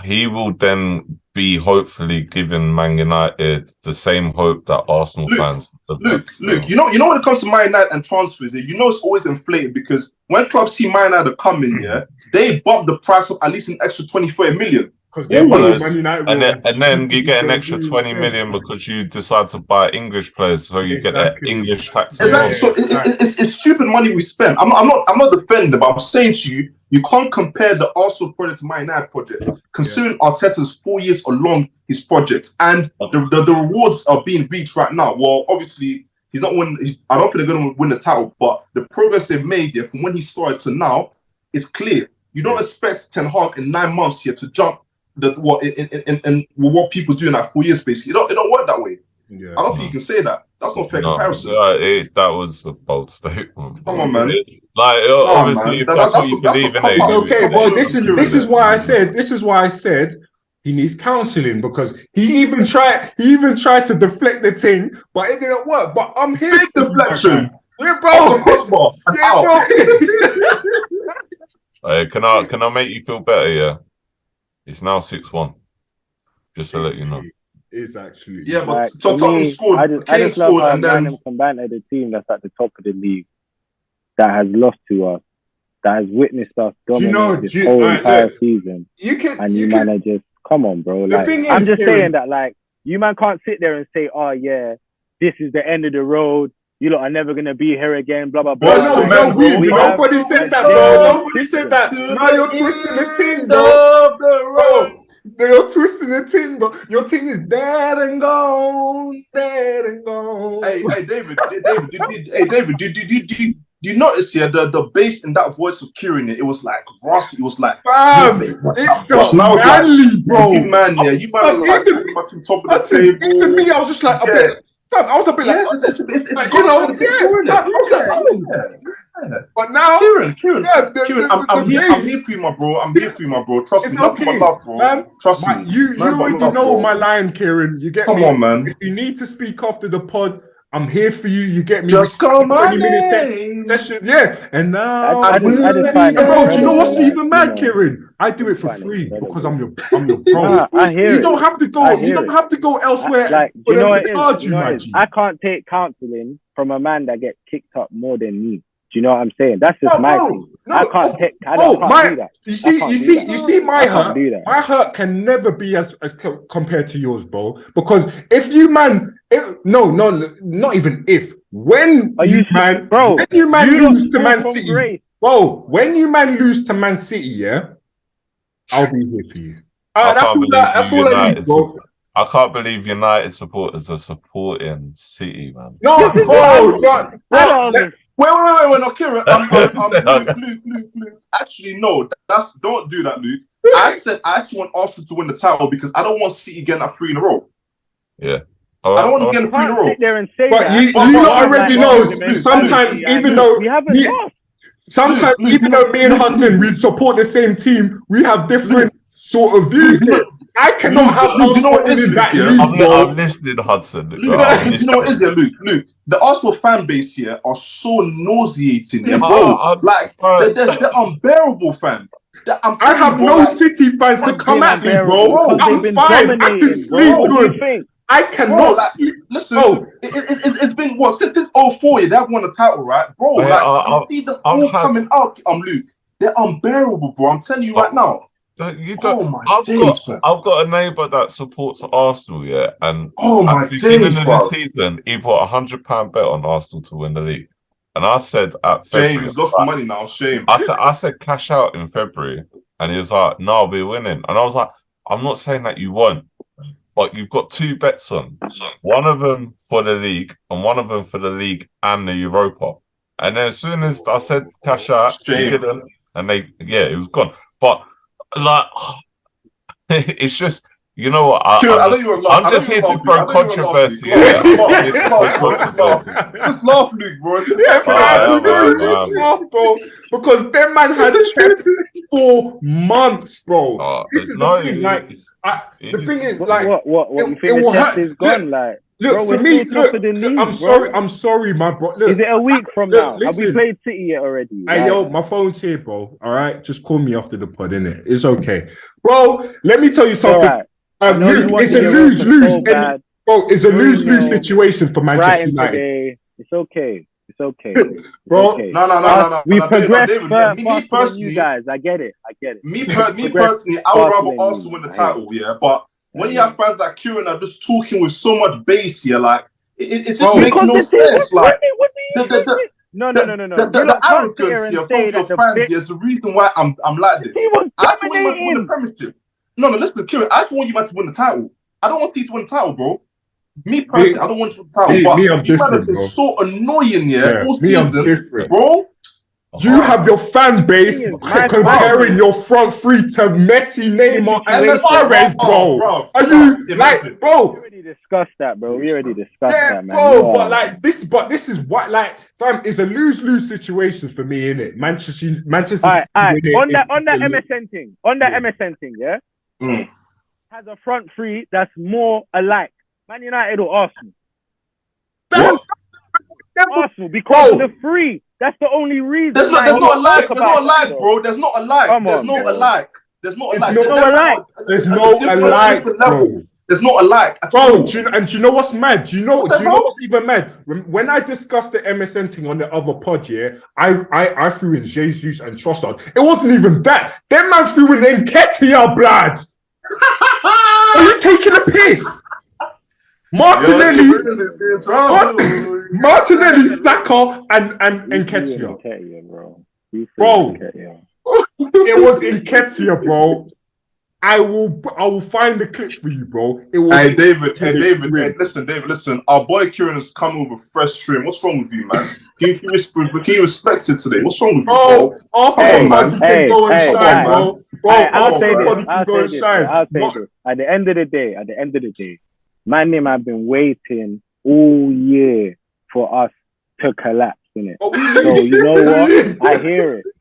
He will then be hopefully giving Man United the same hope that Arsenal fans. Luke, you know when it comes to Man United and transfers, it's always inflated because when clubs see Man United come in, they bump the price up at least an extra 20-30 million. And then you get an extra 20 million because you decide to buy English players, so you get that English tax. Exactly. So it's stupid money we spend. I'm not defending, but I'm saying to you, you can't compare the Arsenal project to My United project, considering Arteta's 4 years along his projects and the rewards are being reached right now. Well, obviously he's not winning. I don't think they're going to win the title, but the progress they've made there from when he started to now is clear. You don't expect Ten Hag in 9 months here to jump what people do in like 4 years, basically. It don't work that way. Yeah, I don't think you can say that. That's not fair comparison. That was a bold statement. Come on, man. Obviously, if that's what you believe in, it. Okay, well, this is why I said he needs counselling, because he even tried to deflect the thing, but it didn't work. But I'm here. Big deflection. Yeah, bro. Crossbar. Can I make you feel better? Yeah. It's now 6-1. Just to let you know. It's actually but Tottenham scored. I just love how Man combined at a team that's at the top of the league, that has lost to us, that has witnessed us dominate this whole entire season. You managers, come on, bro. Like, I'm just saying that, like, you man can't sit there and say, "Oh yeah, this is the end of the road. You lot are never gonna be here again." Blah blah blah. Nobody said that, bro. Nobody said that. Now you're twisting the thing, bro. You're twisting the thing, bro. Your thing is dead and gone. Hey, David, did you notice here the bass in that voice of Kieran? It was like raspy. It was like, it felt manly, bro. You man, like top of the table. Even me, I was just like, I was a bit But now, Kieran, I'm here for you, my bro. I'm here for you, my bro. Trust me, nothing but love, bro. Man, trust me. You already know my line, Kieran. You get me? Come on, man. If you need to speak after the pod, I'm here for you. You get me? Just call my 20-minute session. Yeah. And now, I do you know what's even mad, Kieran? I do it for free because I'm your bro. I hear you don't have to go. You don't have to go elsewhere. Like, you know what it is? I can't take counselling from a man that gets kicked up more than me. Do you know what I'm saying? That's just my thing. I can't do that. You see, my hurt. My hurt can never be as compared to yours, bro. Because if you man, not even if. When you man lose to Man City, bro. When you man lose to Man City, yeah, I'll be here for you. That's all I need, bro. I can't believe United supporters are supporting City, man. No, bro. Wait, no, Kieran. Luke. Actually, no. Don't do that, Luke. I said I actually want Arsenal to win the title because I don't want City getting that 3 in a row. Yeah. I don't want to get 3 in a row. Sit there and say but that. You already know. Sometimes, even though we haven't lost. sometimes, even though me and Hudson, we support the same team, we have different sort of views here. I cannot have Arsenal winning that league, I'm listening, Hudson. You know what is it, Luke? Luke, the Arsenal fan base here are so nauseating, bro. They're unbearable, fam. I have no City fans to come at me, bro. I'm fine. I can sleep good. I cannot sleep. Listen, it's been what since 04 they haven't won a title, right, bro? You see them all coming out. Luke, they're unbearable, bro. I'm telling you right now. I've got a neighbour that supports Arsenal, yeah, and at the beginning of the season, he put £100 bet on Arsenal to win the league, and I said at February, he's lost money now. Shame. I said cash out in February, and he was like, "No, I'll be winning," and I was like, "I'm not saying that you won't, but you've got 2 bets on, one of them for the league, and one of them for the league and the Europa." And then as soon as I said cash out, he didn't, and it was gone, but. Like, it's just, you know what? I'm just here to throw controversy. Just laugh, Luke, bro. Just laugh, bro. Because them man had chest for months, bro. This is the thing. Like, the thing is, like, what you think the chest is gone? Like, look, for me, I'm sorry, my bro. Look, is it a week from now? Have we played City yet already? Hey, yo, my phone's here, bro. All right, just call me after the pod, innit? It's okay, bro. Let me tell you something. Luke, it's a lose-lose. Bro, it's a lose-lose situation for Manchester United. It's okay. It's okay, bro. Okay. No. We progressed faster than you guys. I get it. Me personally, I would rather Arsenal win the title, yeah. But when you have fans like Kieran are just talking with so much bass here, like it just makes no sense. Like no. The arrogance here from your fans here is the reason why I'm like this. I just want you to win the Premiership. No, listen, Kieran. I just want you to win the title. I don't want you to win the title, bro. Me personally, I don't want to win the title. But you man have been so annoying, all season, bro. You have your fan base comparing your front three to Messi, Neymar, and Suarez, bro. Are you like, bro? We already discussed that, bro. We already discussed that, man. Bro. But this is what, like, fam, it's a lose-lose situation for me, innit? Manchester. On that MSN thing, yeah. Has a front three that's more alike, Man United or Arsenal. Arsenal, because of the three. That's the only reason. There's not a like, bro. There's not a like. There's not a like. There's not a like, bro. There's not a like. Bro, do you know what's mad? Do you know what's even mad? When I discussed the MSN thing on the other pod, yeah, I threw in Jesus and Trossard. It wasn't even that. That man threw in Nketiah, blood. Are you taking a piss? Martinelli, Saka, and Nketiah. Bro, it was Nketiah, bro. I will find the clip for you, bro. It was. Hey, David, listen. Our boy Kieran has come over fresh stream. What's wrong with you, man? Can you respect it today? What's wrong with you, bro? After go and shine, bro. I'll say this. At the end of the day, my name have been waiting all year for us to collapse, innit? So you know what?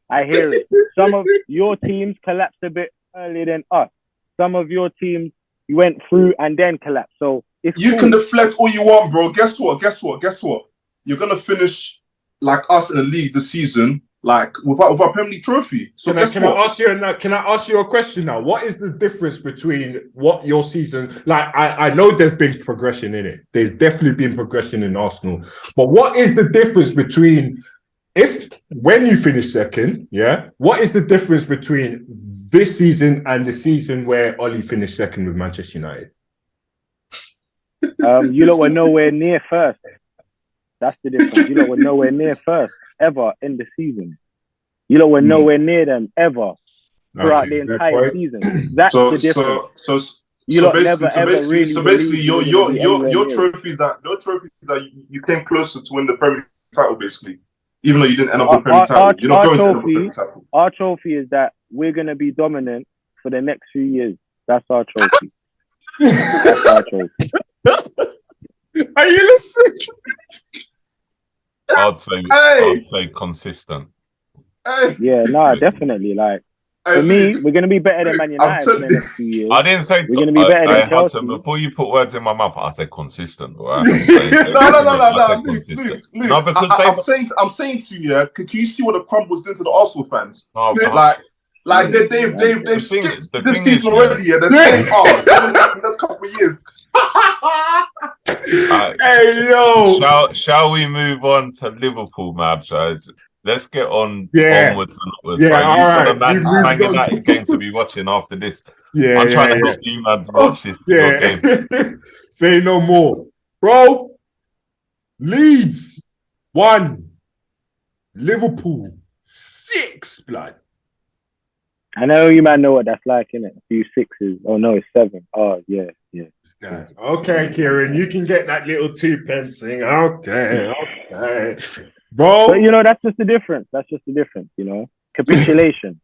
I hear it. Some of your teams collapsed a bit earlier than us. Some of your teams you went through and then collapsed. So you can deflect all you want, bro. Guess what? You're gonna finish like us in the league this season, like without a Premier League trophy. So can I ask you a question now? What is the difference between what your season like? I know there's been progression in it. There's definitely been progression in Arsenal. But what is the difference between when you finish second, yeah? What is the difference between this season and the season where Ollie finished second with Manchester United? You lot were nowhere near first. That's the difference. You lot were nowhere near first ever in the season. You lot were nowhere near them ever throughout the entire season. That's the difference. So basically, your trophies that you came closer to win the Premier League title, basically. Even though you didn't end up with the Premier League title, you're not going to end up with the Premier League title. Our trophy is that we're going to be dominant for the next few years. That's our trophy. That's our trophy. Are you listening? I'd say consistent. Yeah, no, definitely. Like, for me, we're going to be better than Man United in the next few years. I didn't say we're going to be better than Chelsea. Hudson, before you put words in my mouth, I said consistent. Right? No. No, because I'm saying to you, yeah, can you see what the Crumble's did to the Arsenal fans? No, like they've skipped this season already. Yeah, they're saying, oh, in the next couple of years. Hey yo! Shall we move on to Liverpool, Mabs? Let's get on onwards and upwards. Yeah, right? You've got a Man United game to be watching after this. Yeah, I'm trying to help you, man, to watch this your game. Say no more, bro. Leeds 1, Liverpool 6. Blood. I know you might know what that's like, innit? A few sixes. Oh no, it's 7. Oh yeah. This guy. Okay, Kieran, you can get that little 2 pence thing. Okay. Bro, but you know, that's just the difference. You know, capitulation.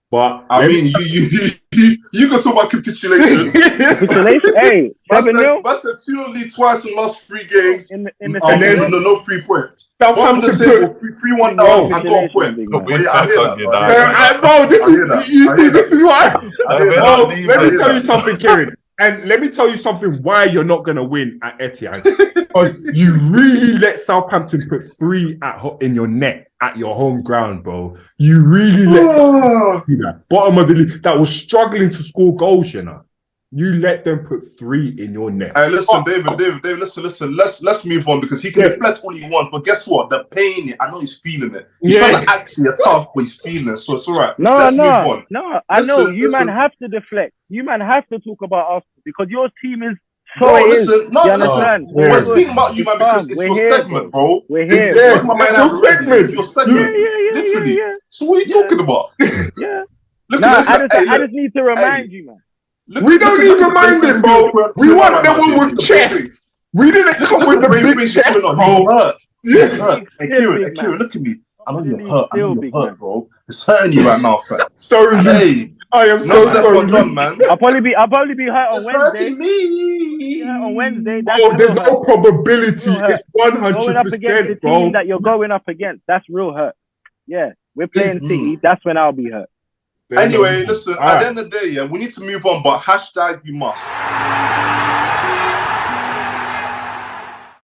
But I mean, you can talk about capitulation. Capitulation. Hey, 7-0. That's the 2 lead twice in the last 3 games. In the no 3 points. Southampton the table 3-1 down and got a point. Bro, this is why. Let me tell you something, Kieran. And let me tell you something why you're not going to win at Etihad. Because you really let Southampton put 3 in your net at your home ground, bro. You really let Southampton do that. Bottom of the league that was struggling to score goals, you know. You let them put 3 in your net. Hey, listen, David, listen. Let's move on because he can deflect all he wants. But guess what? The pain, I know he's feeling it. He's trying to act tough, but he's feeling it. So it's all right. No. I know you man have to deflect. You man have to talk about us because your team is so. You understand? We're speaking about you, man, because it's your segment, bro. We're here. It's your segment. Literally. So what are you talking about? Yeah. I just need to remind you, man. We don't need reminders, bro. We want the one with chest. We didn't come with the big chest, bro. Hey, Kieran, look at me. I know you're hurt. Bro. It's hurting you right now, fam. Sorry, I am so sorry, man. I'll probably be hurt on Wednesday. Hurting me. On Wednesday. Oh, there's no probability. It's 100%, bro. Team that you're going up against, that's real hurt. Yeah, we're playing City. That's when I'll be hurt. Anyway, listen, at the end of the day, we need to move on, but hashtag you must.